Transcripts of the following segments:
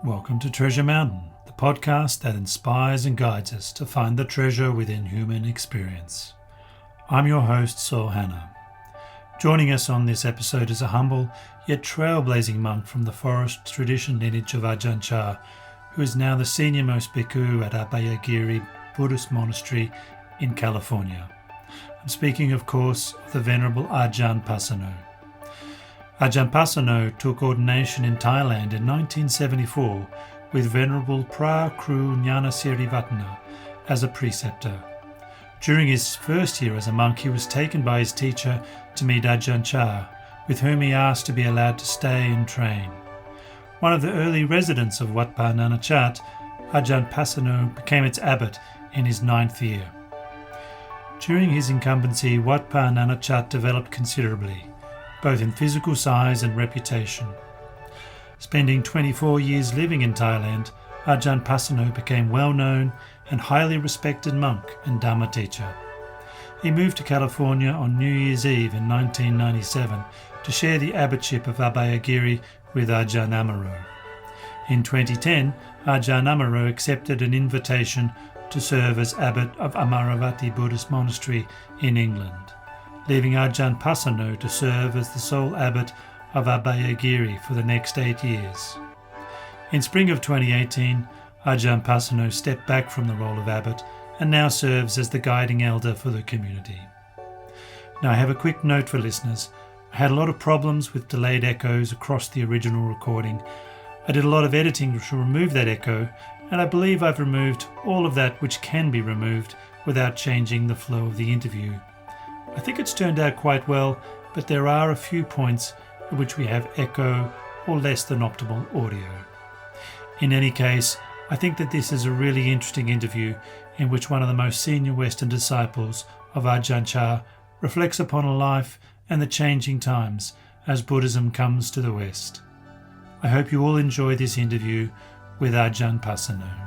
Welcome to Treasure Mountain, the podcast that inspires and guides us to find the treasure within human experience. I'm your host, Saul Hannah. Joining us on this episode is a humble yet trailblazing monk from the forest tradition lineage of Ajahn, who is now the senior-most bhikkhu at ABIA Buddhist monastery in California. I'm speaking, of course, of the Venerable Ajahn Pasanno. Ajahn Pasanno took ordination in Thailand in 1974 with Venerable Pra Kru Gnanasirivattana as a preceptor. During his first year as a monk, he was taken by his teacher to meet Ajahn, with whom he asked to be allowed to stay and train. One of the early residents of Wat Pa Nanachat, Ajahn Pasanno became its abbot in his 9th year. During his incumbency, Wat Pa Nanachat developed considerably, both in physical size and reputation. Spending 24 years living in Thailand, Ajahn Pasanno became well-known and highly respected monk and Dhamma teacher. He moved to California on New Year's Eve in 1997 to share the abbotship of Abhayagiri with Ajahn Amaro. In 2010, Ajahn Amaro accepted an invitation to serve as abbot of Amaravati Buddhist Monastery in England, leaving Ajahn Pasanno to serve as the sole abbot of Abhayagiri for the next 8 years. In spring of 2018, Ajahn Pasanno stepped back from the role of abbot and now serves as the guiding elder for the community. Now, I have a quick note for listeners. I had a lot of problems with delayed echoes across the original recording. I did a lot of editing to remove that echo, and I believe I've removed all of that which can be removed without changing the flow of the interview. I think it's turned out quite well, but there are a few points at which we have echo or less than optimal audio. In any case, I think that this is a really interesting interview in which one of the most senior Western disciples of Ajahn reflects upon a life and the changing times as Buddhism comes to the West. I hope you all enjoy this interview with Ajahn Pasanno.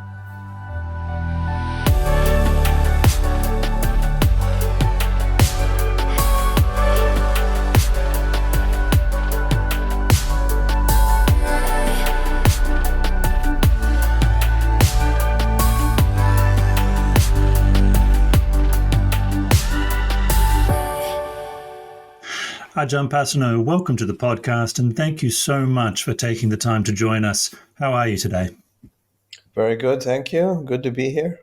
Ajahn Pasanno, welcome to the podcast, and thank you so much for taking the time to join us. How are you today? Very good, thank you. Good to be here.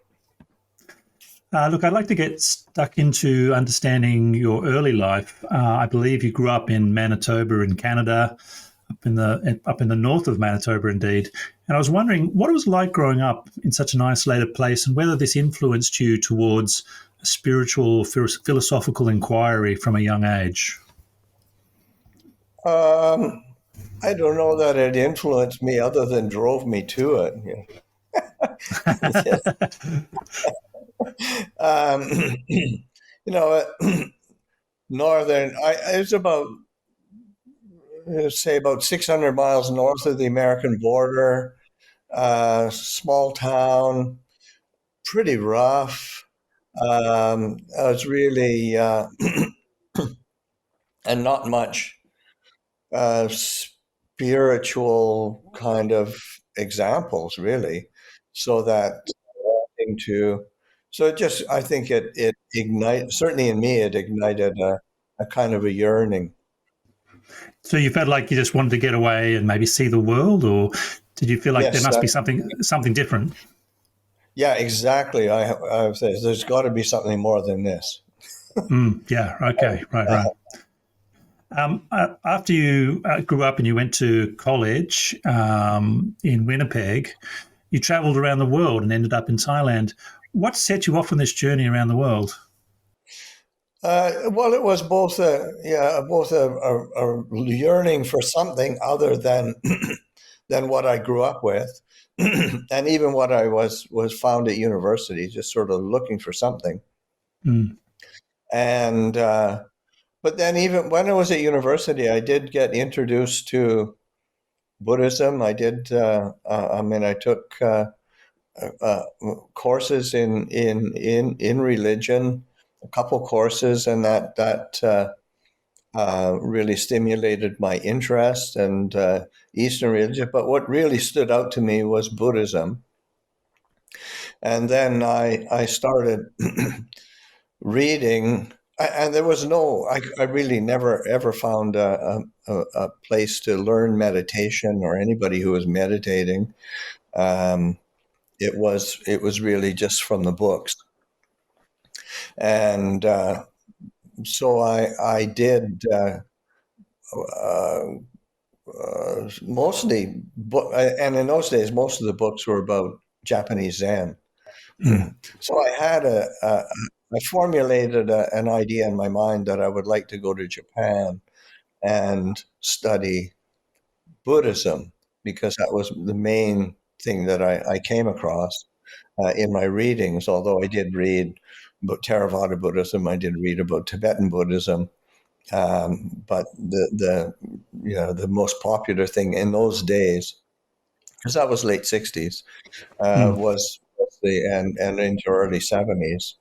Look, I'd like to get stuck into understanding your early life. I believe you grew up in Manitoba in Canada, up in the north of Manitoba indeed. And I was wondering what it was like growing up in such an isolated place and whether this influenced you towards a spiritual, philosophical inquiry from a young age. I don't know that it influenced me other than drove me to it. Northern, it's about, say, about 600 miles north of the American border, small town, pretty rough. I was really, and not much spiritual kind of examples, really. So that I think it ignited, certainly in me, it ignited a kind of a yearning. So you felt like you just wanted to get away and maybe see the world, or did you feel like there must be something different? Yeah, exactly. I say there's got to be something more than this. Yeah. Okay. Right. After you grew up and you went to college in Winnipeg, you travelled around the world and ended up in Thailand. What set you off on this journey around the world? Well, it was both a yearning for something other than than what I grew up with, and even what I was found at university, just sort of looking for something. And but then even when I was at university, I did get introduced to Buddhism. I did. I took courses in religion, a couple courses, and that really stimulated my interest and Eastern religion. But what really stood out to me was Buddhism. And then I started reading, and there was I really never ever found a place to learn meditation or anybody who was meditating. Um, it was really just from the books, and so I did uh, mostly, and in those days, most of the books were about Japanese Zen. Mm. So I formulated an idea in my mind that I would like to go to Japan and study Buddhism because that was the main thing that I came across in my readings. Although I did read about Theravada Buddhism, I did read about Tibetan Buddhism, but the most popular thing in those days, because that was late '60s, Mm. was and into early '70s.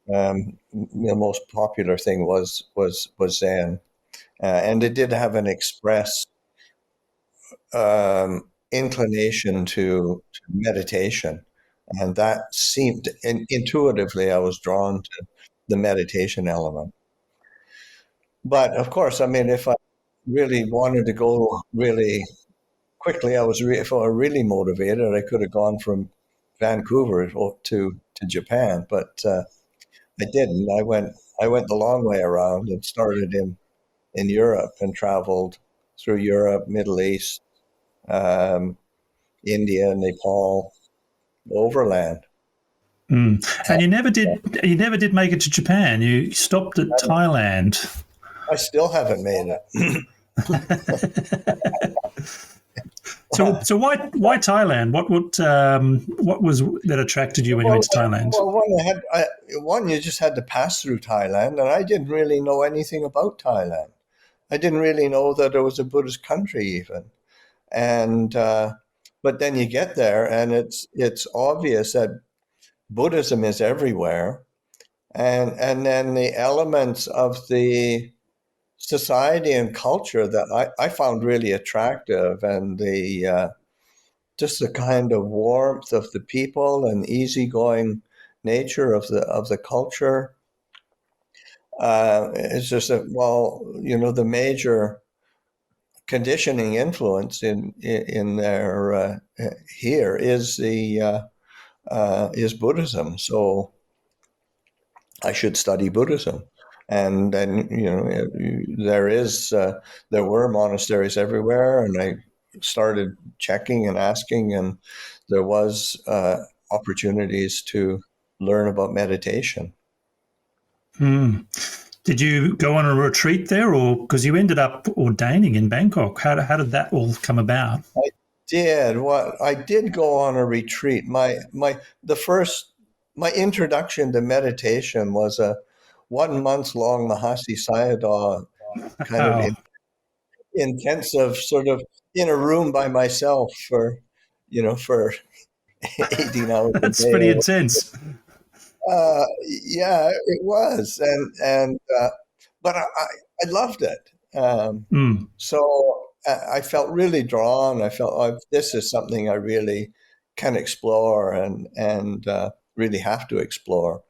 The most popular thing was Zen, and it did have an express inclination to meditation, and that seemed intuitively I was drawn to the meditation element. But of course, I mean, if I really wanted to go really quickly, if I were really motivated, I could have gone from Vancouver to Japan, but I didn't. I went the long way around and started in Europe and traveled through Europe, Middle East, um, India, Nepal, overland. Mm. And you never did make it to Japan. You stopped at Thailand. I still haven't made it. So why Thailand? What was that attracted you when you Well, went to Thailand? one, you just had to pass through Thailand, and I didn't really know anything about Thailand. I didn't really know that it was a Buddhist country even. And but then you get there, and it's obvious that Buddhism is everywhere, and then the elements of the society and culture that I found really attractive, and the just the kind of warmth of the people and easygoing nature of the culture. It's just that, well, the major conditioning influence in their here is Buddhism. So I should study Buddhism. And then, there were monasteries everywhere, and I started checking and asking, and there was opportunities to learn about meditation. Mm. Did you go on a retreat there, or because you ended up ordaining in Bangkok? How did that all come about? I did go on a retreat. The first my introduction to meditation was a 1 month long Mahasi Sayadaw kind of Wow, intensive, sort of in a room by myself for 18 hours a that's pretty day. intense. Yeah, it was, and but I loved it. Mm. So I felt really drawn. I felt, this is something I really can explore and really have to explore.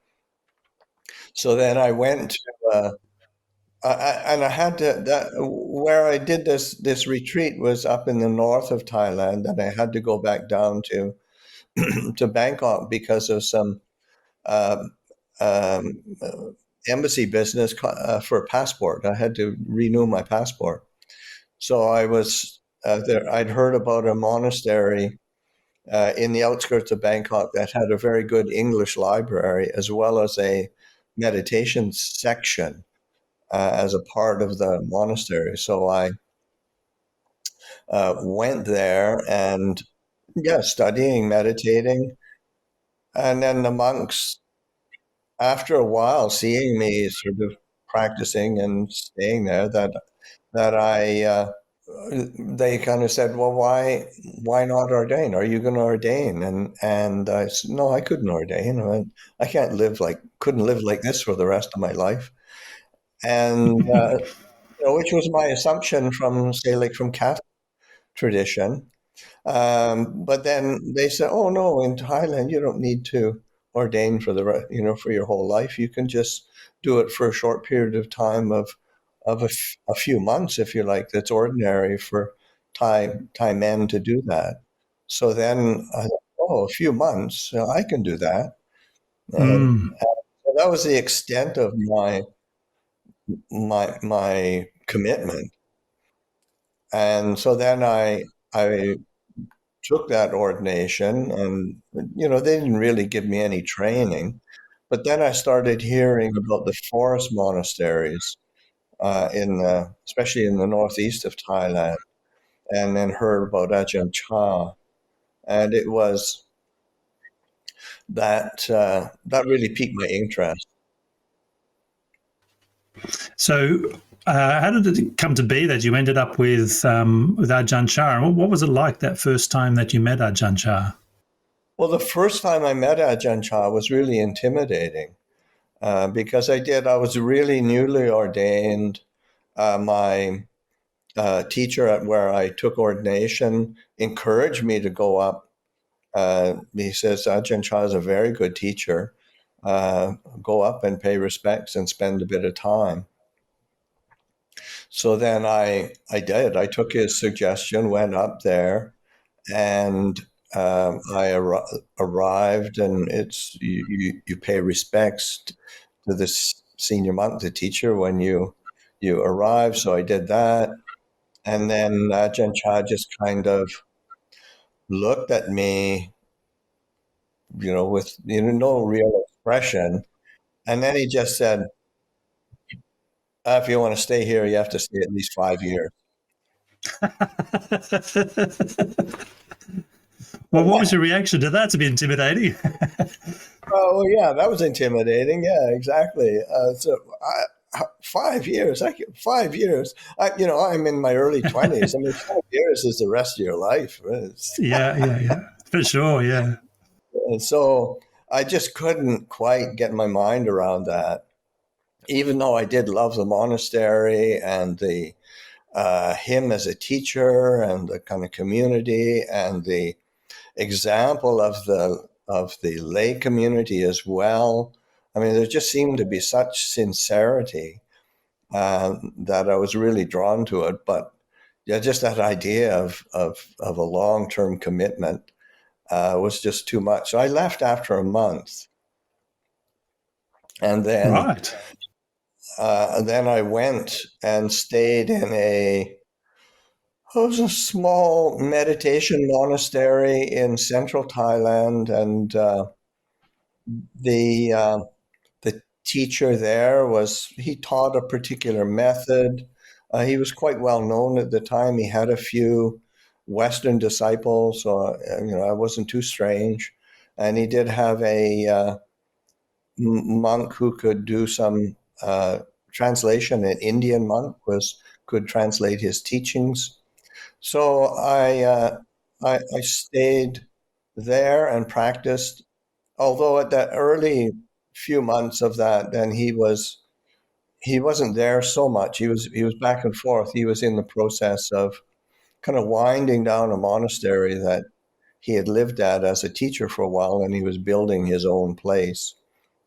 So then I went to, and I had to, where I did this retreat was up in the north of Thailand, and I had to go back down to to Bangkok because of some um, um, embassy business for a passport. I had to renew my passport. So I was there. I'd heard about a monastery in the outskirts of Bangkok that had a very good English library as well as a meditation section as a part of the monastery. So I went there and, yeah, studying, meditating. And then the monks, after a while, seeing me sort of practicing and staying there, that I they kind of said, "Well, why not ordain? Are you going to ordain?" And I said, "No, I couldn't ordain. I couldn't live like this for the rest of my life." And which was my assumption from, say, like from Catholic tradition. But then they said, "Oh no, in Thailand you don't need to ordain for for your whole life. You can just do it for a short period of time of a few months, if you like. That's ordinary for Thai men to do that." So then I thought, "Oh, a few months, I can do that." And Mm. so that was the extent of my commitment. And so then I took that ordination, and they didn't really give me any training, but then I started hearing about the forest monasteries especially in the northeast of Thailand, and then heard about Ajahn, and it was that really piqued my interest. So, how did it come to be that you ended up with Ajahn Chah? And what was it like that first time that you met Ajahn Chah? Well, the first time I met Ajahn was really intimidating because I was really newly ordained. My teacher at where I took ordination encouraged me to go up. He says, "Ajahn Chah is a very good teacher. Go up and pay respects and spend a bit of time." So then I did. I took his suggestion, went up there, and arrived, and you pay respects to this senior monk, the teacher, when you arrive. So I did that, and then Ajahn Chah just kind of looked at me, with no real expression, and then he just said, "If you want to stay here, you have to stay at least 5 years." Well, what was your reaction to that? To be intimidating. Oh, well, yeah, that was intimidating. Yeah, exactly. 5 years. 5 years. I'm in my early 20s. I mean, 5 years is the rest of your life. Yeah, for sure. Yeah. And so I just couldn't quite get my mind around that, even though I did love the monastery and the him as a teacher and the kind of community and the example of the lay community as well. I mean, there just seemed to be such sincerity that I was really drawn to it. But yeah, just that idea of a long-term commitment was just too much. So I left after a month, and Right. then I went and stayed in it was a small meditation monastery in central Thailand, and the the teacher there he taught a particular method. He was quite well known at the time. He had a few Western disciples, so I wasn't too strange. And he did have a monk who could do some translation. An Indian monk could translate his teachings. So I stayed there and practiced. Although at that early few months of that, then he wasn't there so much. He was back and forth. He was in the process of kind of winding down a monastery that he had lived at as a teacher for a while, and he was building his own place.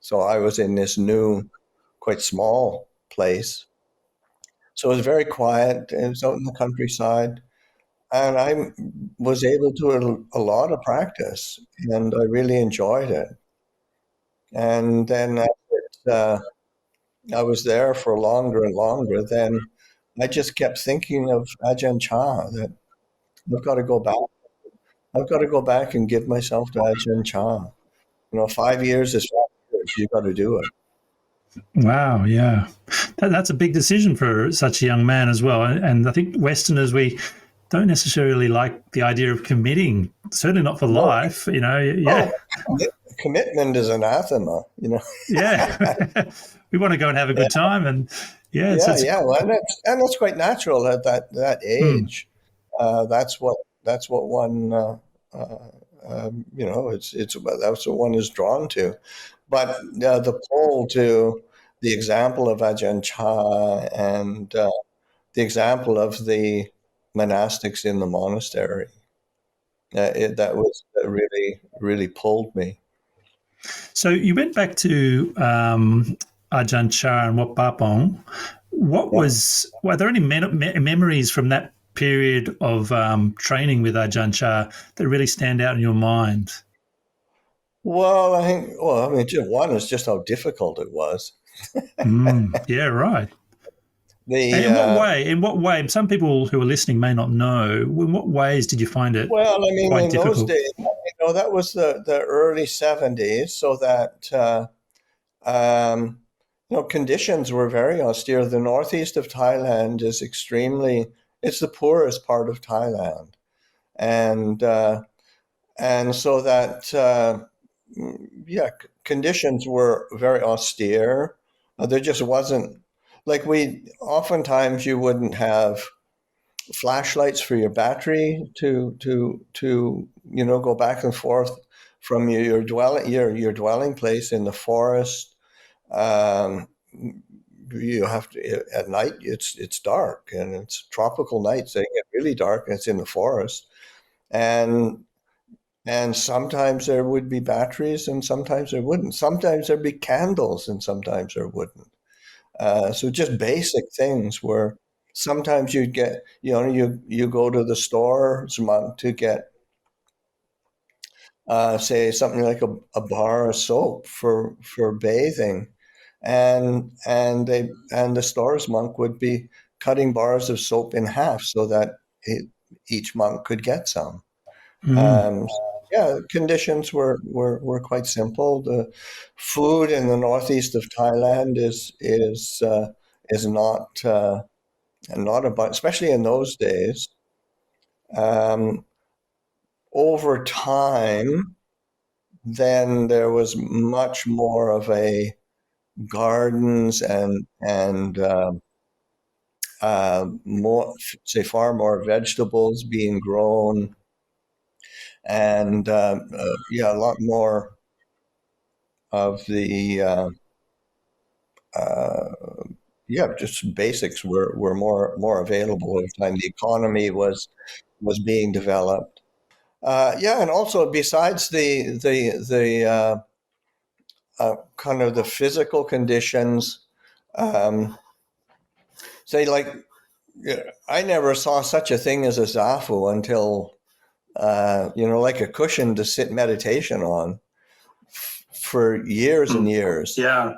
So I was in this new, quite small place. So it was very quiet. It was out in the countryside, and I was able to do a lot of practice, and I really enjoyed it. And then I was there for longer and longer. Then I just kept thinking of Ajahn Chah, that I've got to go back. I've got to go back and give myself to Ajahn Chah. 5 years is 5 years. You've got to do it. Wow. Yeah. That's a big decision for such a young man as well. And I think Westerners, we don't necessarily like the idea of committing, certainly not for No, life, Yeah. oh, commitment is anathema. Yeah. We want to go and have a good time. And yeah, Yeah, yeah. Well, and that's quite natural at that mm, age. That's what one it's that's what one is drawn to. But the pull to the example of Ajahn Chah and the example of the monastics in the monastery. That really, really pulled me. So you went back to Ajahn Chah and Wat Papong. Yeah. Were there any memories from that period of training with Ajahn Chah that really stand out in your mind? Well, I mean, just one is just how difficult it was. Yeah, right. And The in what way? In what way? Some people who are listening may not know. In what ways did you find it Well, I mean, quite in those difficult? days, that was the early 70s, so that um, conditions were very austere. The northeast of Thailand is it's the poorest part of Thailand, and so that yeah, conditions were very austere. There just wasn't like we oftentimes you wouldn't have flashlights for your battery to go back and forth from your dwelling place in the forest. Um, you have to at night. It's dark and it's tropical nights. They get really dark and it's in the forest. And sometimes there would be batteries and sometimes there wouldn't. Sometimes there'd be candles and sometimes there wouldn't. So just basic things where sometimes you'd get, you go to the store to get, say, something like a bar of soap for bathing, and the store's monk would be cutting bars of soap in half so that each monk could get some. Mm. Um, yeah, conditions were quite simple. The food in the northeast of Thailand is not about, especially in those days. Um, Over time, then there was much more of a gardens and more, say, far more vegetables being grown, and yeah, a lot more of the uh, yeah, just basics were more available over time. The economy was being developed. Yeah, and also besides the kind of the physical conditions, um, say like yeah, I never saw such a thing as a zafu until like a cushion to sit meditation on for years and years. Yeah.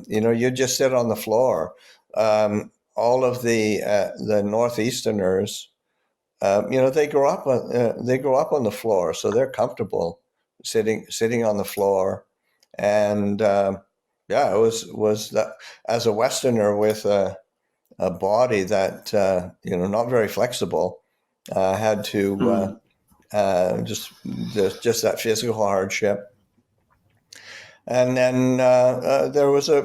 You just sit on the floor. All of the northeasterners, they grow up on the floor, so they're comfortable sitting on the floor, and yeah, it was that as a Westerner with a body that not very flexible, had to just that physical hardship. And then there was a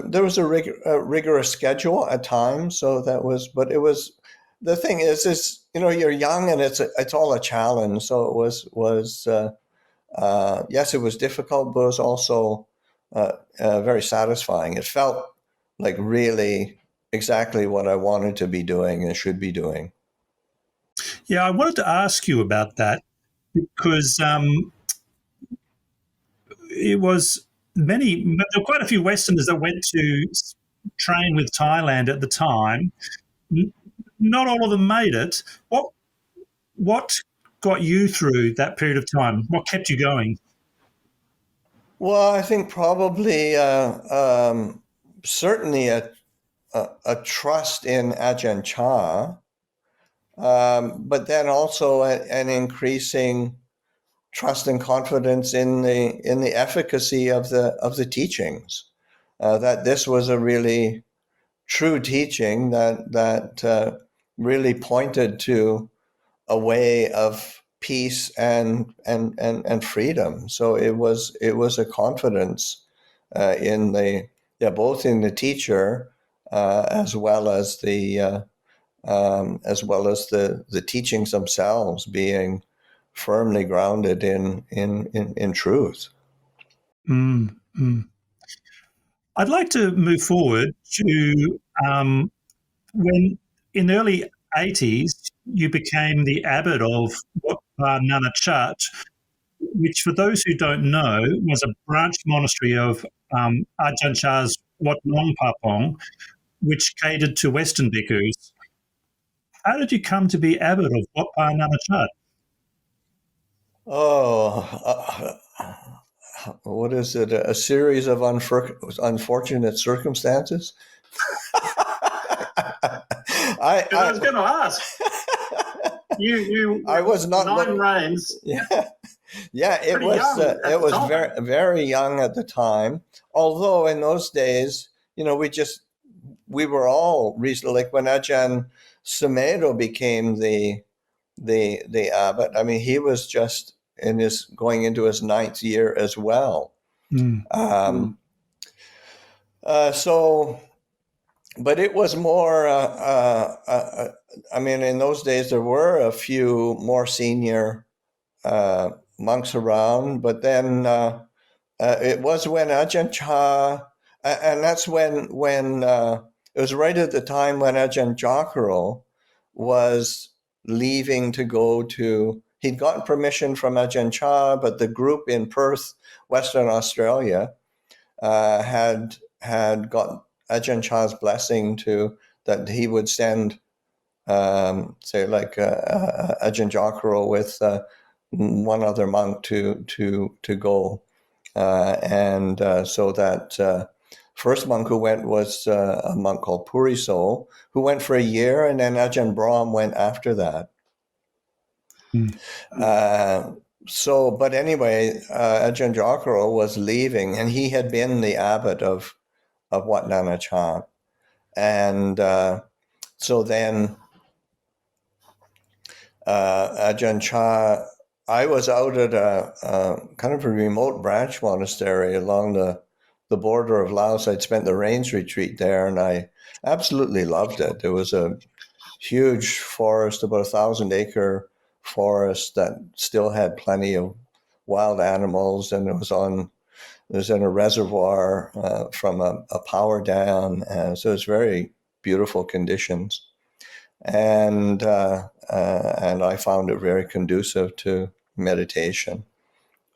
rigorous schedule at times. So that was, but it was the thing is you're young and it's all a challenge. So it was yes, it was difficult, but it was also very satisfying. It felt like really exactly what I wanted to be doing and should be doing. Yeah, I wanted to ask you about that because it was there were quite a few Westerners that went to train with Thailand at the time. Not all of them made it. What got you through that period of time? What kept you going? Well, I think probably certainly a trust in Ajahn Chah, but then also an increasing trust and confidence in the efficacy of the teachings. That this was a really true teaching that really pointed to a way of peace and freedom. So it was a confidence in the both in the teacher as well as the teachings themselves being firmly grounded in truth. Mm, mm. I'd like to move forward to when in the early 80s, you became the abbot of Wat Pa Nana Chat, which, for those who don't know, was a branch monastery of Ajahn Chah's Wat Nong Papong, which catered to Western bhikkhus. How did you come to be abbot of Wat Pa Nana Chat? Oh, what is it? A series of unfortunate circumstances? I was going to ask. You I was not 9 reigns. Yeah, it was very, very young at the time. Although in those days, we were all reasonable. Like when Ajahn Sumedho became the abbot, I mean, he was just going into his 9th year as well. But it was more. I mean, in those days there were a few more senior monks around, but then it was when Ajahn Chah, and that's when it was right at the time when Ajahn Jokro was leaving to go to. He'd gotten permission from Ajahn Chah, but the group in Perth, Western Australia, had got Ajahn Chah's blessing that he would send, say, like Ajahn Jokro with one other monk to go, so that first monk who went was a monk called Puriso, who went for a year, and then Ajahn Brahm went after that. But anyway, Ajahn Jokro was leaving, and he had been the abbot of Wat Nana Chat. And so then Ajahn Chah, I was out at a kind of a remote branch monastery along the border of Laos. I'd spent the rains retreat there, and I absolutely loved it. There was a huge forest, about 1,000-acre forest that still had plenty of wild animals, and it was in a reservoir from a power dam, so it's very beautiful conditions, and I found it very conducive to meditation.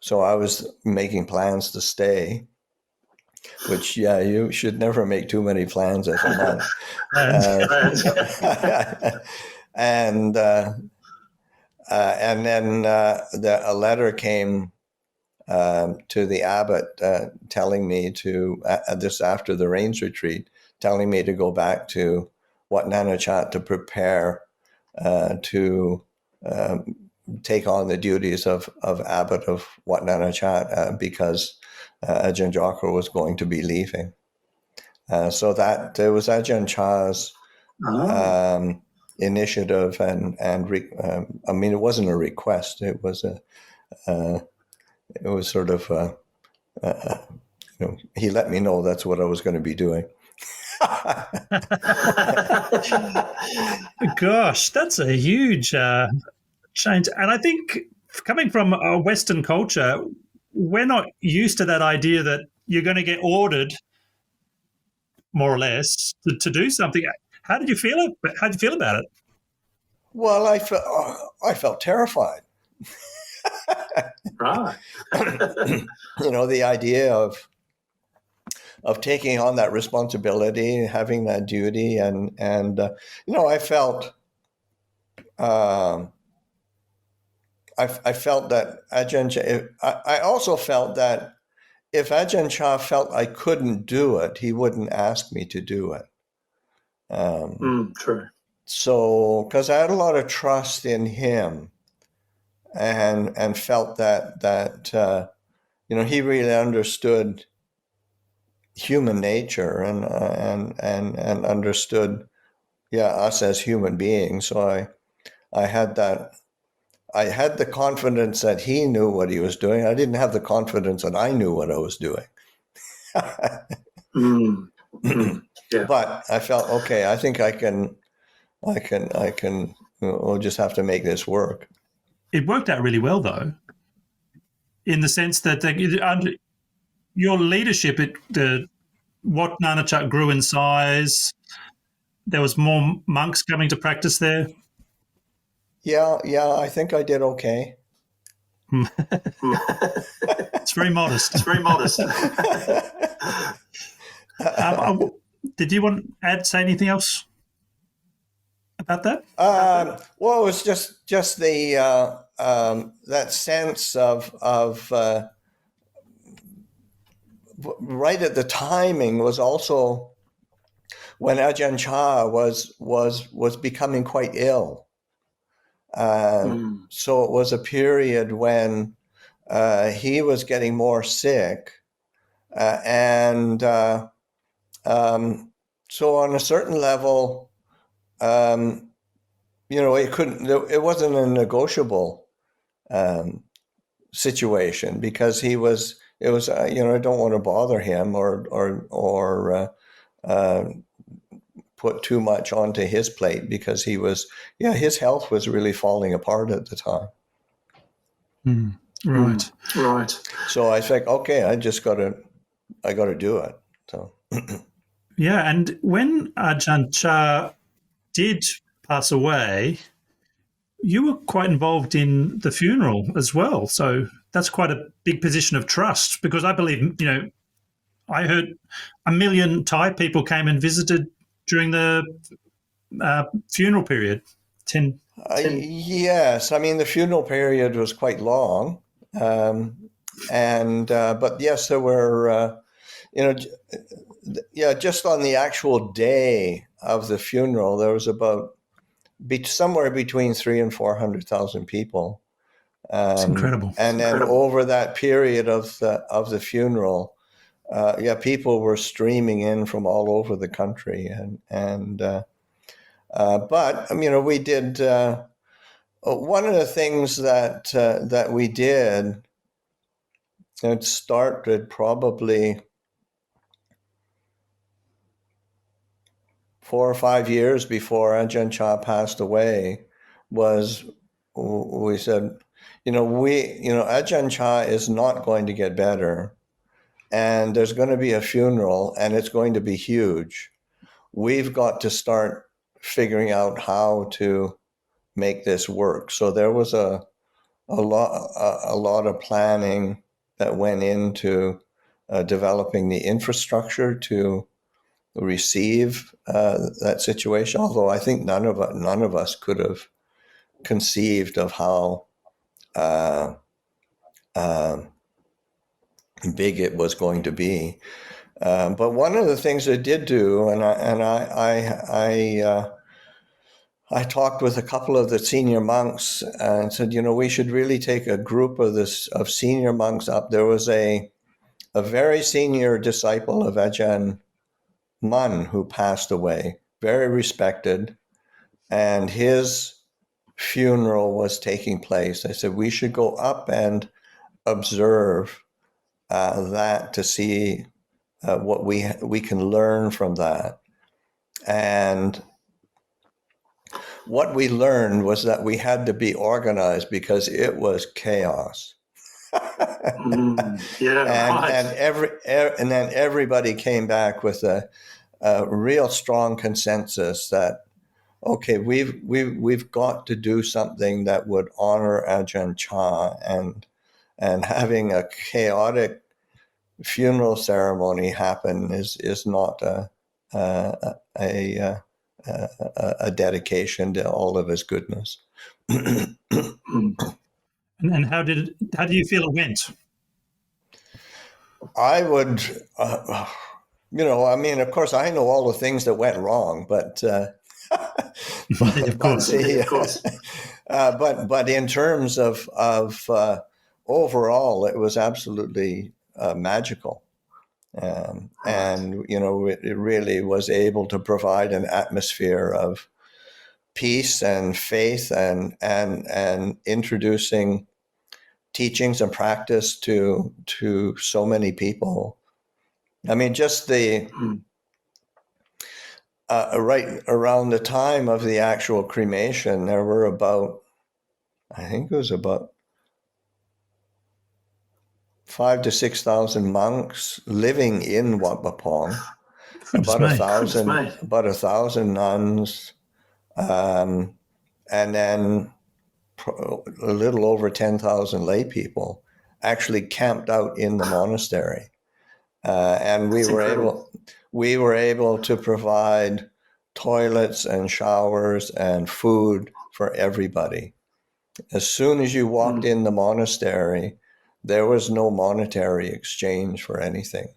So I was making plans to stay, which, you should never make too many plans as a monk. And then a letter came to the abbot telling me this after the rains retreat, telling me to go back to Wat Nana Chat to prepare to take on the duties of abbot of Wat Nana Chat because Ajahn Jokro was going to be leaving. So that it was Ajahn Chah's initiative, and I mean, it wasn't a request. It was sort of he let me know that's what I was going to be doing. Gosh, that's a huge change. And I think coming from a Western culture, we're not used to that idea that you're going to get ordered, more or less, to do something. How did you feel? How did you feel about it? Well, I felt terrified. Right. The idea of taking on that responsibility, having that duty, and I felt I felt that Ajahn. I also felt that if Ajahn Chah felt I couldn't do it, he wouldn't ask me to do it. True. So, because I had a lot of trust in him, and felt that he really understood human nature and understood us as human beings. So I had the confidence that he knew what he was doing. I didn't have the confidence that I knew what I was doing. Yeah. But I felt, okay, I think I can we'll just have to make this work. It worked out really well, though, in the sense that under your leadership, Wat Nana Chat grew in size. there was more monks coming to practice there? Yeah, I think I did okay. It's very modest. It's very modest. Did you want to say anything else about that? Well, it was just the that sense of right at the timing was also when Ajahn Chah was becoming quite ill. So it was a period when he was getting more sick, and so on a certain level, it wasn't a negotiable situation because it was I don't want to bother him or put too much onto his plate because his health was really falling apart at the time. Right. Right. So I think, okay, I got to do it. So yeah, and when Ajahn Chah did pass away, you were quite involved in the funeral as well. So that's quite a big position of trust because I believe, I heard 1 million Thai people came and visited during the funeral period. Yes, I mean the funeral period was quite long, but yes, there were, just on the actual day of the funeral, there was about somewhere between 300,000 and 400,000 people. It's incredible. And then over that period of the funeral, people were streaming in from all over the country, but we did. One of the things that we did, it started probably 4 or 5 years before Ajahn Chah passed away, was we said, Ajahn Chah is not going to get better, and there's going to be a funeral, and it's going to be huge. We've got to start figuring out how to make this work. So there was a lot of planning that went into developing the infrastructure to receive that situation. Although I think none of us could have conceived of how big it was going to be. But one of the things it did do, and I talked with a couple of the senior monks and said, we should really take a group of senior monks up. There was a very senior disciple of Ajahn Mun who passed away, very respected, and his funeral was taking place. I said, we should go up and observe that to see what we can learn from that. And what we learned was that we had to be organized because it was chaos. And then everybody came back with a real strong consensus that, okay, we've got to do something that would honor Ajahn Chah, and having a chaotic funeral ceremony happen is not a dedication to all of his goodness. And how do you feel it went? I would, of course, I know all the things that went wrong, but of course. But in terms of overall, it was absolutely magical. And it really was able to provide an atmosphere of peace and faith and introducing teachings and practice to so many people. I mean, just the right around the time of the actual cremation, there were about 5,000 to 6,000 monks living in Wat Pah Pong. Goodness me. about 1,000 nuns, and then a little over 10,000 lay people actually camped out in the monastery, and we were able to provide toilets and showers and food for everybody. As soon as you walked in the monastery, there was no monetary exchange for anything.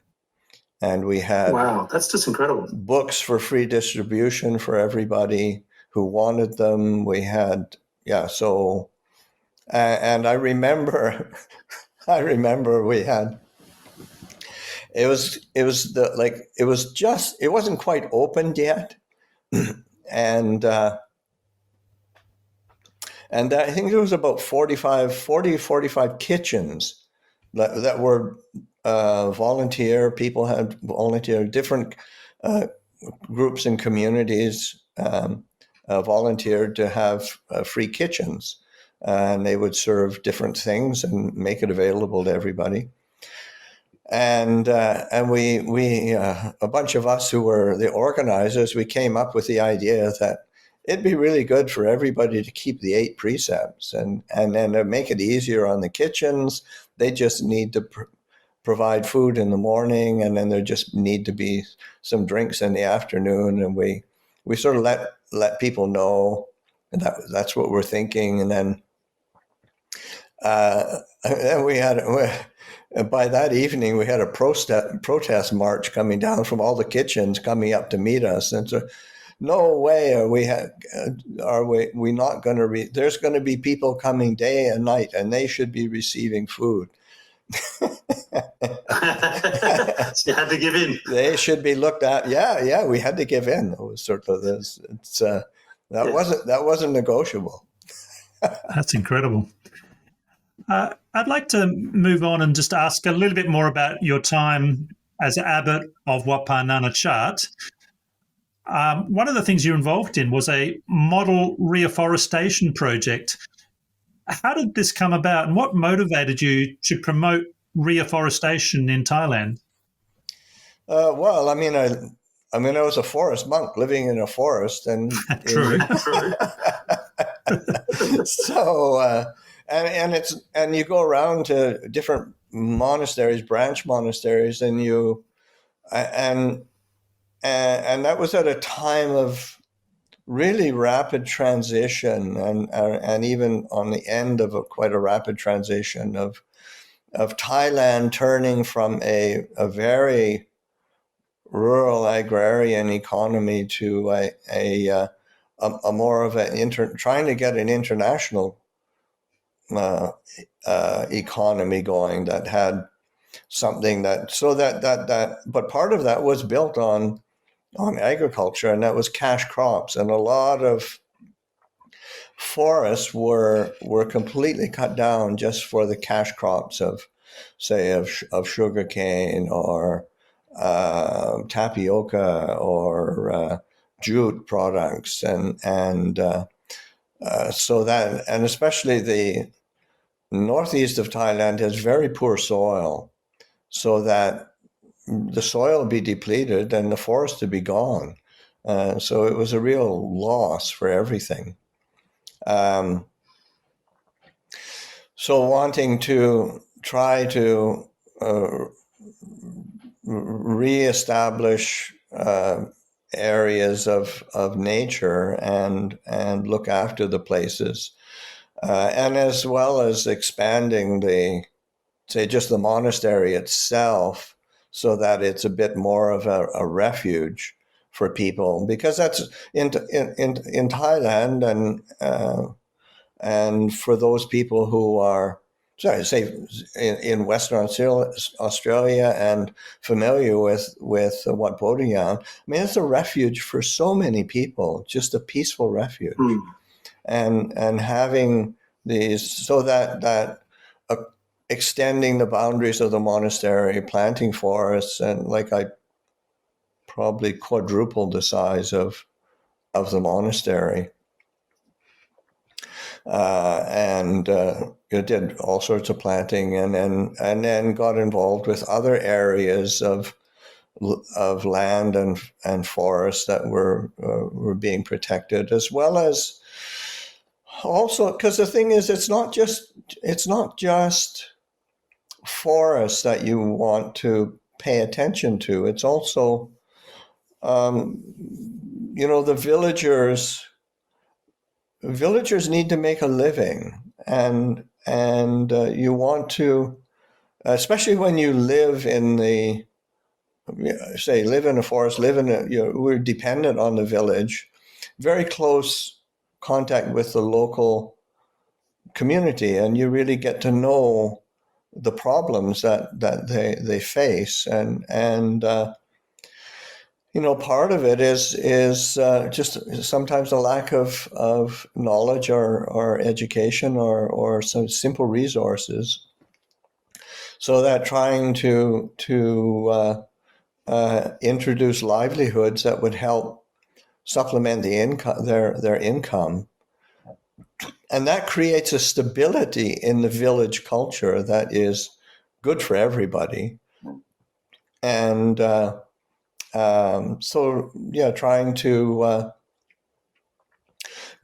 And we had that's just incredible. Books for free distribution for everybody who wanted them. We had, so, and I remember we had, it wasn't quite opened yet. And I think there was about 45 kitchens that were volunteer. People had volunteered, different groups and communities volunteered to have free kitchens. And they would serve different things and make it available to everybody. And we a bunch of us who were the organizers, we came up with the idea that it'd be really good for everybody to keep the 8 precepts, and then to make it easier on the kitchens. They just need to provide food in the morning, and then there just need to be some drinks in the afternoon. And we sort of let people know that's what we're thinking. And then we had. By that evening, we had a protest march coming down from all the kitchens coming up to meet us. And so, no way are we not going to there's going to be people coming day and night, and they should be receiving food. So you had to give in. They should be looked at. Yeah, we had to give in. It was sort of this. That wasn't negotiable. That's incredible. I'd like to move on and just ask a little bit more about your time as abbot of Wat Pah Nanachat. One of the things you're involved in was a model reforestation project. How did this come about, and what motivated you to promote reforestation in Thailand? Well, I was a forest monk living in a forest, and True. So. And you go around to different monasteries, branch monasteries, and that was at a time of really rapid transition, and even on the end of quite a rapid transition of Thailand turning from a very rural agrarian economy to a more of trying to get an international economy going that had something but part of that was built on agriculture, and that was cash crops, and a lot of forests were completely cut down just for the cash crops of sugarcane or tapioca or jute products, and so that, and especially the northeast of Thailand has very poor soil, so that the soil be depleted and the forest to be gone. So it was a real loss for everything. So wanting to try to reestablish areas of nature and look after the places, and as well as expanding just the monastery itself, so that it's a bit more of a refuge for people, because that's in Thailand, and for those people who are in Western Australia and familiar with Wat Bodhian, it's a refuge for so many people, just a peaceful refuge. And having these, so that extending the boundaries of the monastery, planting forests, and I probably quadrupled the size of the monastery. Did all sorts of planting, and then got involved with other areas of of land and forests that were being protected, as well as also because the thing is, it's not just forests that you want to pay attention to. It's also the villagers need to make a living, and you want to, especially when you live in the live in a forest, we're dependent on the village, very close contact with the local community, and you really get to know the problems that they face, and part of it is just sometimes a lack of knowledge or education or some simple resources, so that trying to introduce livelihoods that would help supplement the income, their income, and that creates a stability in the village culture that is good for everybody. And trying to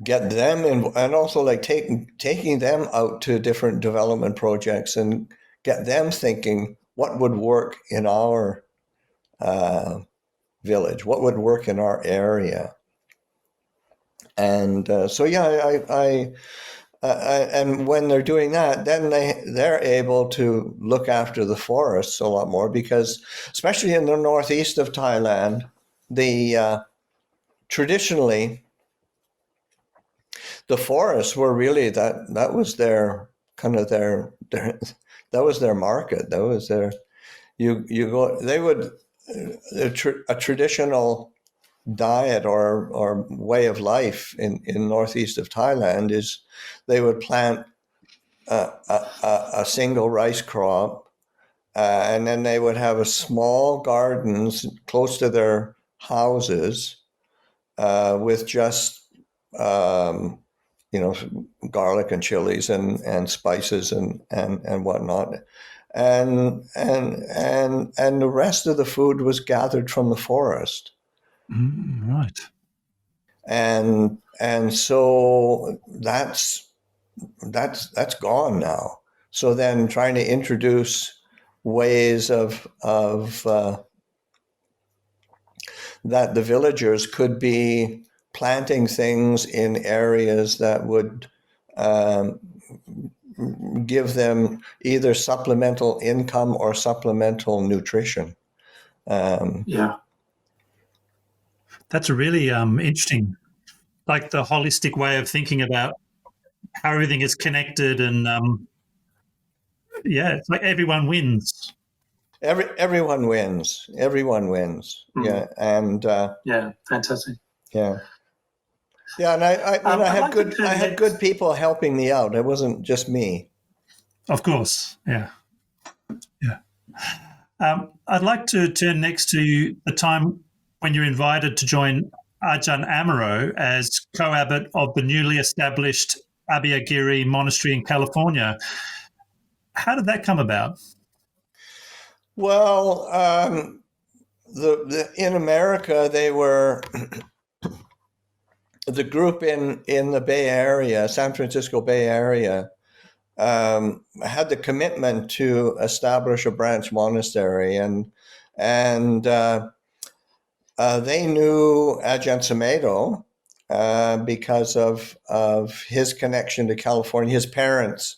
get them in, and also like taking them out to different development projects and get them thinking what would work in our village, what would work in our area. And and when they're doing that, then they're able to look after the forests a lot more, because especially in the northeast of Thailand, traditionally the forests were really that was their kind of their that was their market. That was their a traditional diet or way of life in northeast of Thailand is they would plant a single rice crop, and then they would have a small gardens close to their houses with just garlic and chilies and spices and whatnot, and the rest of the food was gathered from the forest. Right. And so that's gone now. So then trying to introduce ways of that the villagers could be planting things in areas that would give them either supplemental income or supplemental nutrition. That's a really interesting, like the holistic way of thinking about how everything is connected, and it's like everyone wins. Everyone wins. Everyone wins. Mm. Yeah, and fantastic. Yeah, and I had good people helping me out. It wasn't just me. Of course, yeah. I'd like to turn next to the time when you're invited to join Ajahn Amaro as co-abbot of the newly established ABIA Monastery in California. How did that come about? Well, in America, they were the group in the Bay Area, San Francisco Bay Area, had the commitment to establish a branch monastery, and they knew Ajahn Sumedho because of his connection to California. His parents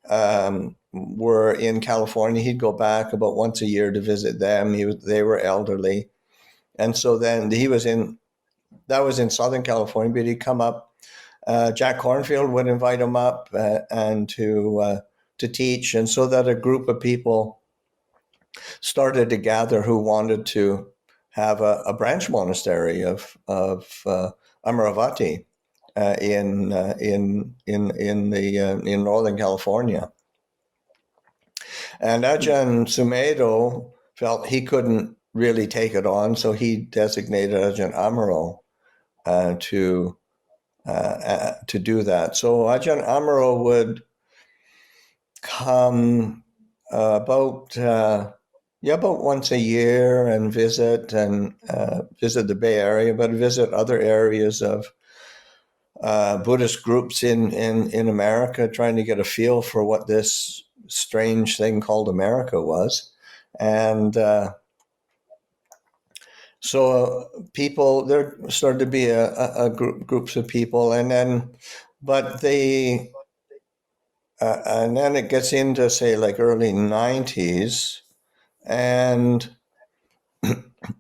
were in California. He'd go back about once a year to visit them. They were elderly, and so then that was in Southern California. But he'd come up. Jack Kornfield would invite him up and to teach, and so that a group of people started to gather who wanted to have a branch monastery of Amaravati in Northern California. And Ajahn Sumedho felt he couldn't really take it on, so he designated Ajahn Amaro to do that. So Ajahn Amaro would come about Yeah, about once a year, and visit the Bay Area, but visit other areas of Buddhist groups in America, trying to get a feel for what this strange thing called America was. And so people, there started to be a groups of people, and then it gets into, say, like early 90s, and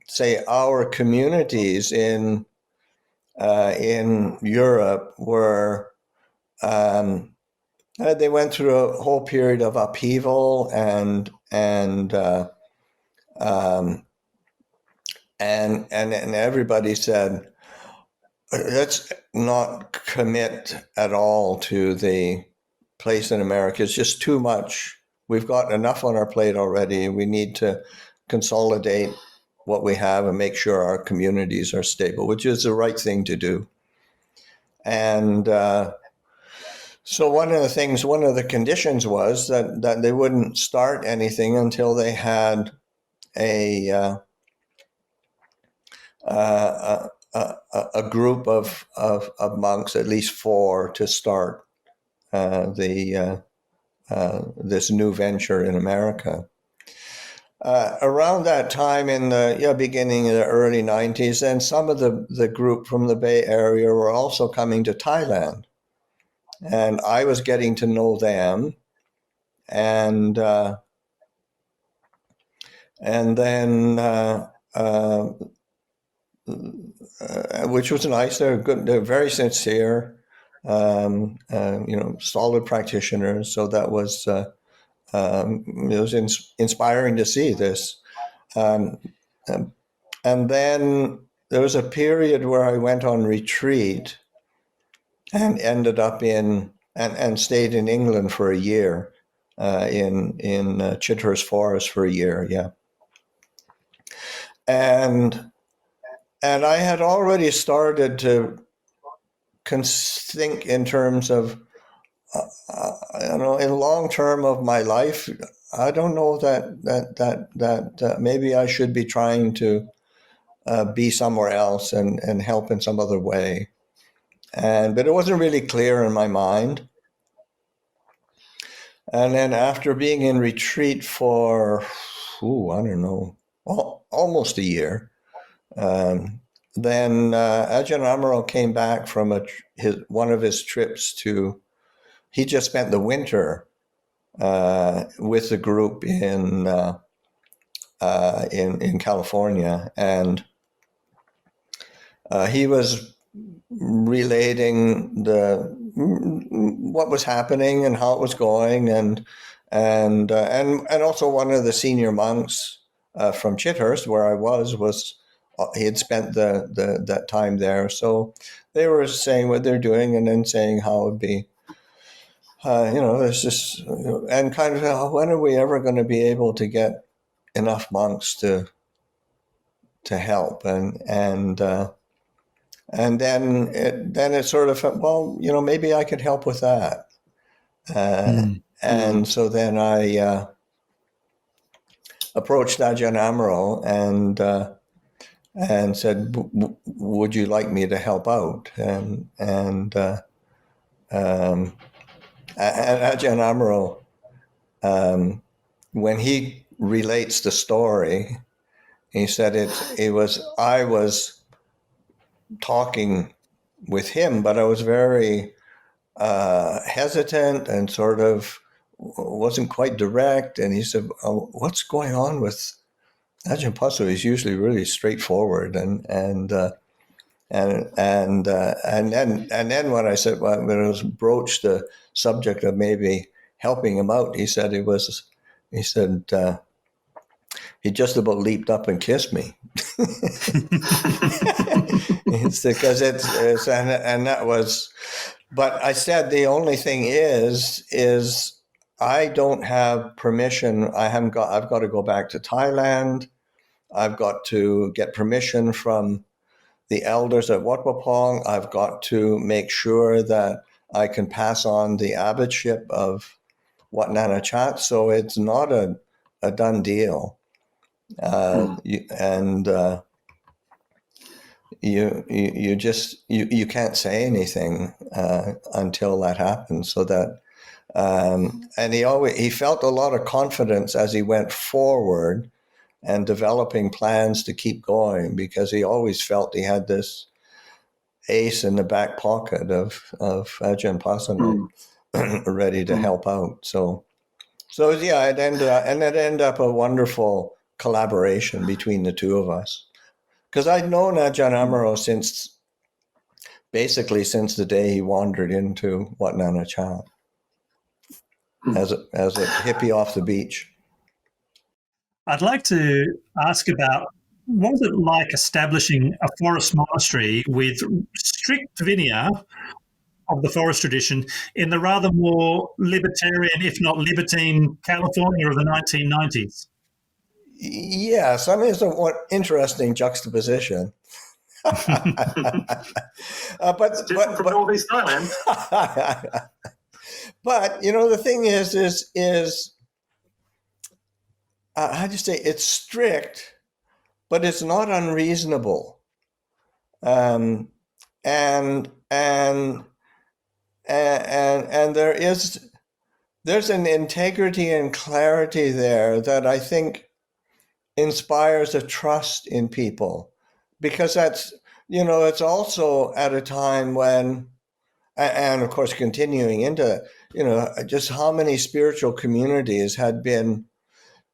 say our communities in Europe were they went through a whole period of upheaval, and everybody said, let's not commit at all to the place in America. It's just too much. We've got enough on our plate already. We need to consolidate what we have and make sure our communities are stable, which is the right thing to do. And so one of the conditions was that they wouldn't start anything until they had a group of monks, at least 4, to start this new venture in America. Around that time, in the beginning of the early 90s, and some of the group from the Bay Area were also coming to Thailand, and I was getting to know them, and then which was nice. They're good. They're very sincere, solid practitioners. So that was it was inspiring to see this. And then there was a period where I went on retreat and ended up and stayed in England for a year, in Chithurst Forest for a year. Yeah. And I had already started to think in terms of, in long term of my life, I don't know that maybe I should be trying to be somewhere else and help in some other way. But it wasn't really clear in my mind. And then after being in retreat for, I don't know, almost a year, then Ajahn Amaro came back from one of his trips he just spent the winter with the group in California, and he was relating what was happening and how it was going, and also one of the senior monks from Chithurst, where I was he had spent that time there, so they were saying what they're doing, and then saying how it'd be, there's this, and kind of, when are we ever going to be able to get enough monks to help, and then it sort of felt, well, maybe I could help with that. And so then I approached Ajahn Amaro and said, would you like me to help out? And Ajahn Amaro, when he relates the story, he said I was talking with him, but I was very hesitant and sort of wasn't quite direct. And he said, what's going on with Ajahn Pasanno? He's usually really straightforward. And then when I said, when it was broached the subject of maybe helping him out, he said he just about leaped up and kissed me. It's because and that was, but I said, the only thing is I don't have permission. I've got to go back to Thailand. I've got to get permission from the elders at Wat Pah Pong. I've got to make sure that I can pass on the abbotship of Wat Nana Chat. So it's not a done deal. You can't say anything until that happens. So that and he felt a lot of confidence as he went forward and developing plans to keep going, because he always felt he had this ace in the back pocket of Ajahn Pasanno ready to help out. So yeah, it ended up a wonderful collaboration between the two of us. Because I'd known Ajahn Amaro basically since the day he wandered into Wat Nana Cha as a hippie off the beach. I'd like to ask about, what was it like establishing a forest monastery with strict vinaya of the forest tradition in the rather more libertarian, if not libertine, California of the 1990s? Yes, I mean, it's an interesting juxtaposition. It's different from Northeast Thailand. But the thing is how do you say, it's strict, but it's not unreasonable. And there's an integrity and clarity there that I think inspires a trust in people, because that's, it's also at a time when, and of course continuing into, just how many spiritual communities had been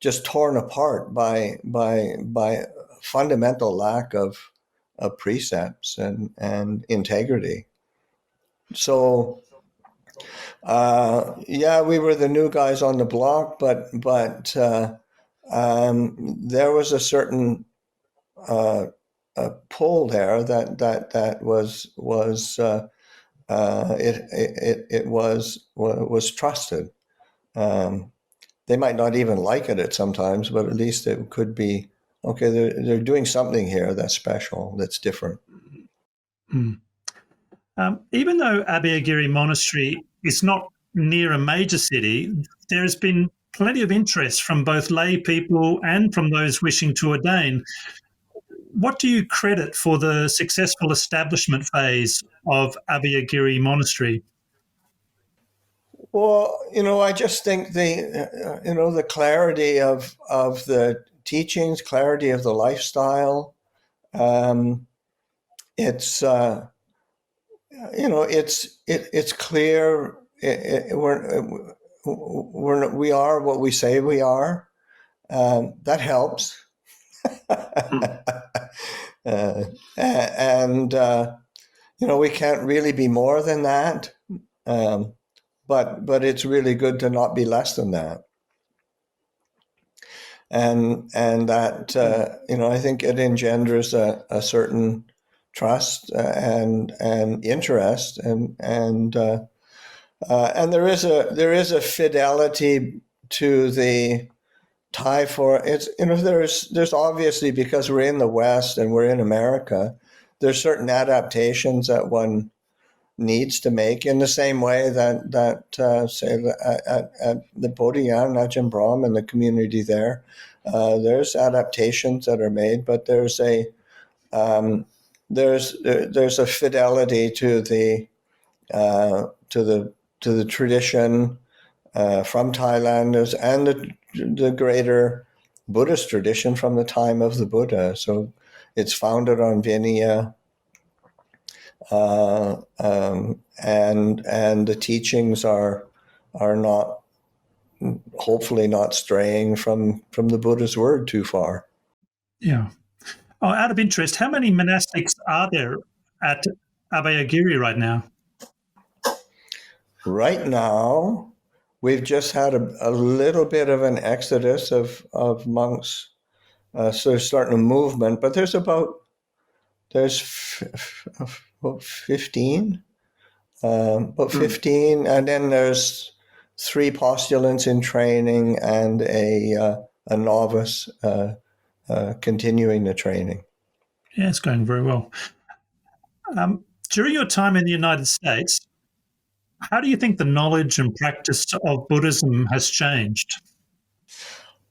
just torn apart by fundamental lack of precepts and integrity. So yeah, we were the new guys on the block, but there was a certain pull there that was trusted. They might not even like it at sometimes, but at least it could be, okay, they're doing something here that's special, that's different. Even though Abhiagiri Monastery is not near a major city, there has been plenty of interest from both lay people and from those wishing to ordain. What do you credit for the successful establishment phase of Abhiagiri Monastery? Well, I just think the clarity of the teachings, clarity of the lifestyle. It's it's clear. We are what we say we are. That helps. And we can't really be more than that. But it's really good to not be less than that. And that I think it engenders a certain trust and interest, and there is a fidelity to the Thai for it's there's obviously, because we're in the West and we're in America, there's certain adaptations that one needs to make, in the same way that say at the Bodhian, Ajahn Brahm and the community there's adaptations that are made, but there's a fidelity to the tradition from Thailand and the greater Buddhist tradition from the time of the Buddha. So it's founded on Vinaya. And the teachings are not, hopefully not straying from the Buddha's word too far. Yeah. Oh, out of interest, how many monastics are there at Abhiagiri right now? Right now, we've just had a little bit of an exodus of monks. So they're starting a movement, but there's 15. About 15, and then there's 3 postulants in training and a novice continuing the training. Yeah, it's going very well. During your time in the United States, how do you think the knowledge and practice of Buddhism has changed?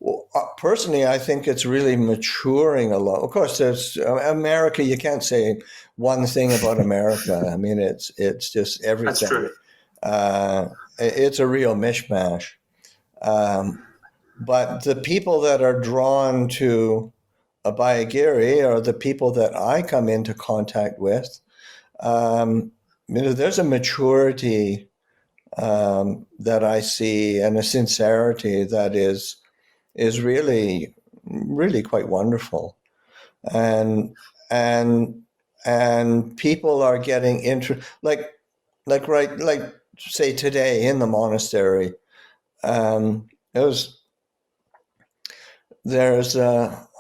Well, Personally, I think it's really maturing a lot. Of course, there's America. You can't say one thing about America. I mean, it's just everything. That's true. It's a real mishmash. But the people that are drawn to Abhiagiri are the people that I come into contact with. There's a maturity that I see and a sincerity that is really, really quite wonderful. And people are getting like say today in the monastery, there's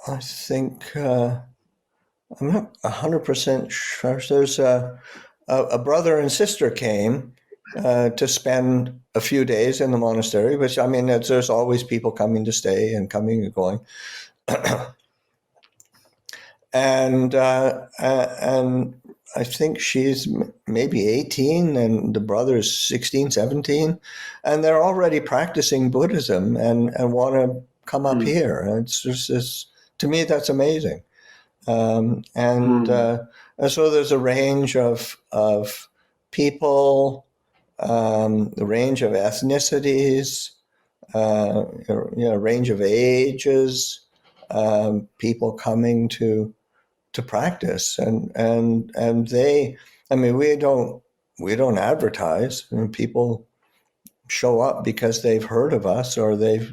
I think I'm not 100% sure. There's a brother and sister came to spend a few days in the monastery, which, I mean, there's always people coming to stay and coming and going. And I think she's maybe 18 and the brother's 16, 17, and they're already practicing Buddhism and want to come up here. And it's just to me, that's amazing. And so there's a range of people, a range of ethnicities, a range of ages, people coming to practice, and they, I mean, we don't advertise. I mean, people show up because they've heard of us or they've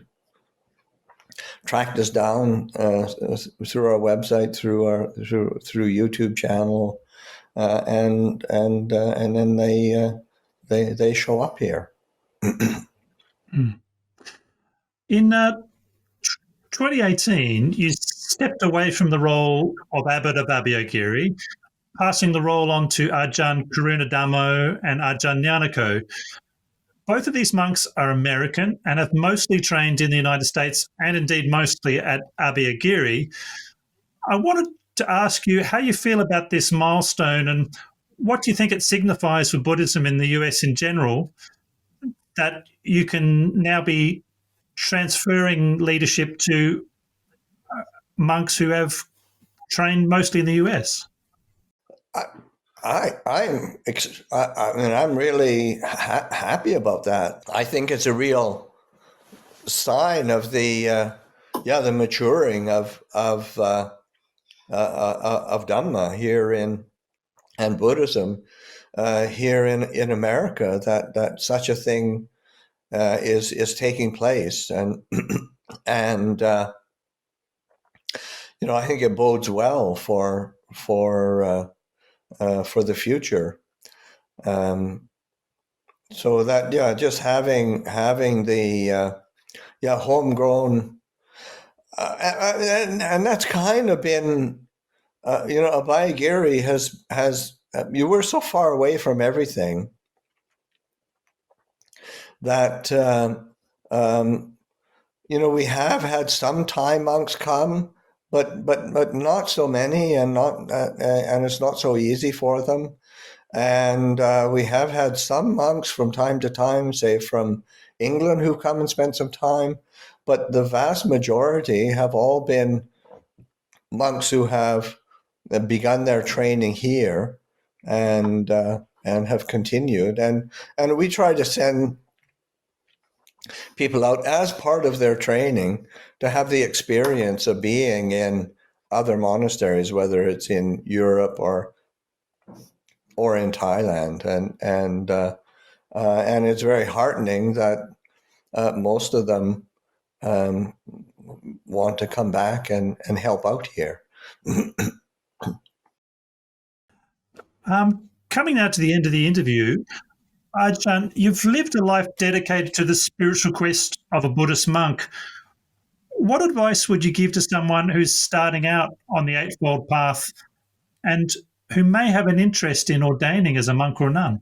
tracked us down through our website, through YouTube channel, and then they show up here. In 2018, you stepped away from the role of Abbot of Abhiagiri, passing the role on to Ajahn Karunadhammo and Ajahn Nyanako. Both of these monks are American and have mostly trained in the United States and indeed mostly at Abhiagiri. I wanted to ask you how you feel about this milestone and what do you think it signifies for Buddhism in the US in general, that you can now be transferring leadership to monks who have trained mostly in the US? I'm really happy about that. I think it's a real sign of the maturing of Dhamma here and Buddhism here in America, that such a thing is taking place, and I think it bodes well for the future. So that, just having the homegrown, and that's kind of been, Abhiagiri has you were so far away from everything that we have had some Thai monks come, but not so many, and it's not so easy for them. And we have had some monks from time to time, say from England, who come and spend some time, but the vast majority have all been monks who have begun their training here and have continued. And we try to send people out as part of their training to have the experience of being in other monasteries, whether it's in Europe or in Thailand, and it's very heartening that most of them want to come back and help out here. Coming now to the end of the interview, Ajahn, you've lived a life dedicated to the spiritual quest of a Buddhist monk. What advice would you give to someone who's starting out on the Eightfold Path and who may have an interest in ordaining as a monk or nun?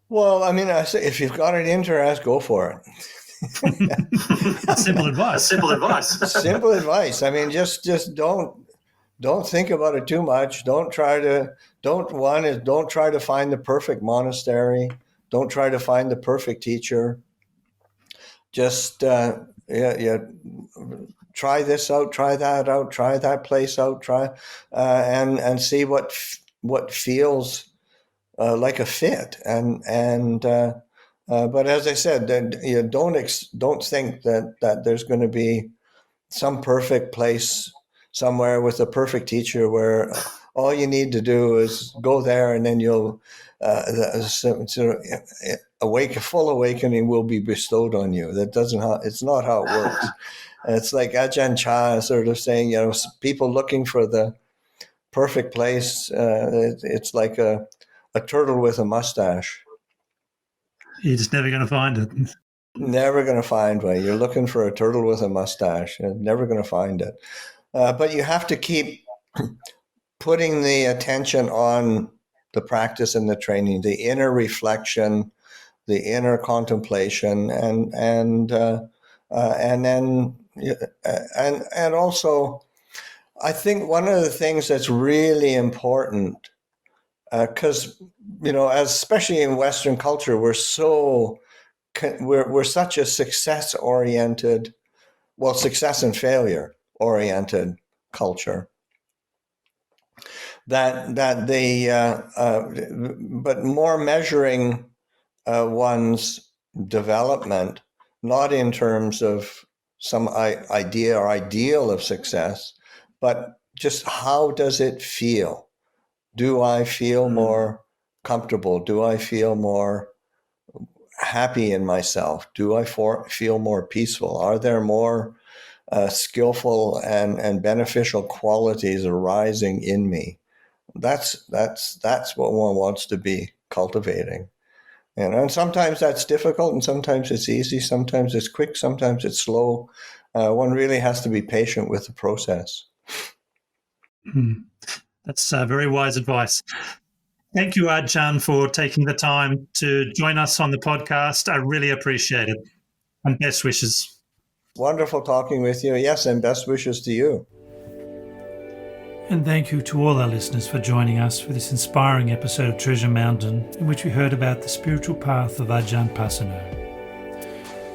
Well, I mean, I say if you've got an interest, go for it. Simple advice. Simple advice. Simple advice. I mean, just don't think about it too much. Don't try to find the perfect monastery. Don't try to find the perfect teacher. Just try this out, try that out, try that place out, and see what feels like a fit. But as I said, don't think that there's going to be some perfect place somewhere with a perfect teacher where all you need to do is go there and then you'll full awakening will be bestowed on you. It's not how it works. It's like Ajahn sort of saying, people looking for the perfect place. It's like a turtle with a mustache. You're just never going to find it. Never going to find one. You're looking for a turtle with a mustache. You're never going to find it. But you have to keep putting the attention on the practice and the training, the inner reflection, the inner contemplation, and also, I think one of the things that's really important, because especially in Western culture, we're such a success and failure oriented culture but more measuring one's development, not in terms of some idea or ideal of success, but just how does it feel? Do I feel more comfortable? Do I feel more happy in myself? Do I feel more peaceful? Are there more skillful and beneficial qualities arising in me? That's what one wants to be cultivating. And sometimes that's difficult, and sometimes it's easy, sometimes it's quick, sometimes it's slow. One really has to be patient with the process. That's very wise advice. Thank you, Ajahn, for taking the time to join us on the podcast. I really appreciate it. And best wishes. Wonderful talking with you. Yes, and best wishes to you. And thank you to all our listeners for joining us for this inspiring episode of Treasure Mountain, in which we heard about the spiritual path of Ajahn Pasanno.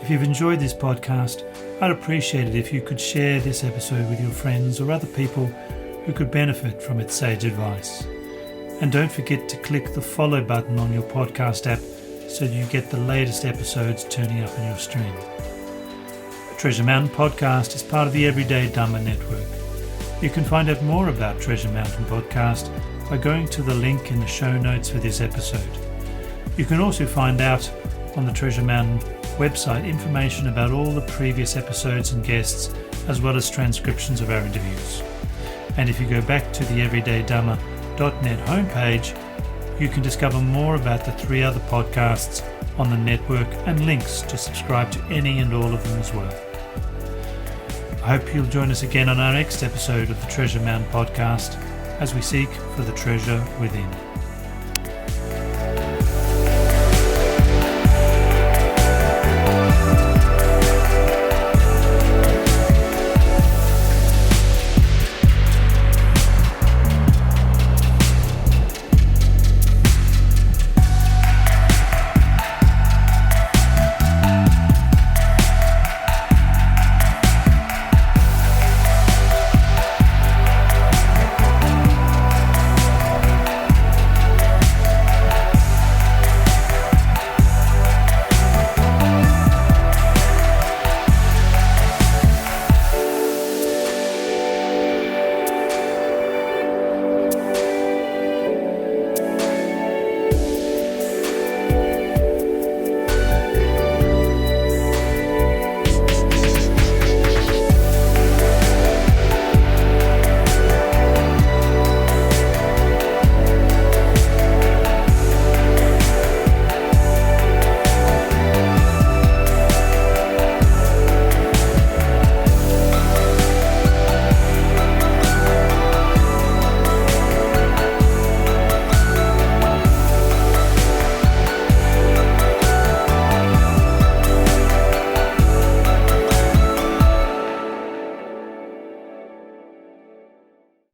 If you've enjoyed this podcast, I'd appreciate it if you could share this episode with your friends or other people who could benefit from its sage advice. And don't forget to click the follow button on your podcast app so you get the latest episodes turning up in your stream. The Treasure Mountain podcast is part of the Everyday Dhamma Network. You can find out more about Treasure Mountain podcast by going to the link in the show notes for this episode. You can also find out on the Treasure Mountain website information about all the previous episodes and guests, as well as transcriptions of our interviews. And if you go back to the everydaydhamma.net homepage, you can discover more about the 3 other podcasts on the network and links to subscribe to any and all of them as well. I hope you'll join us again on our next episode of the Treasure Mountain podcast as we seek for the treasure within.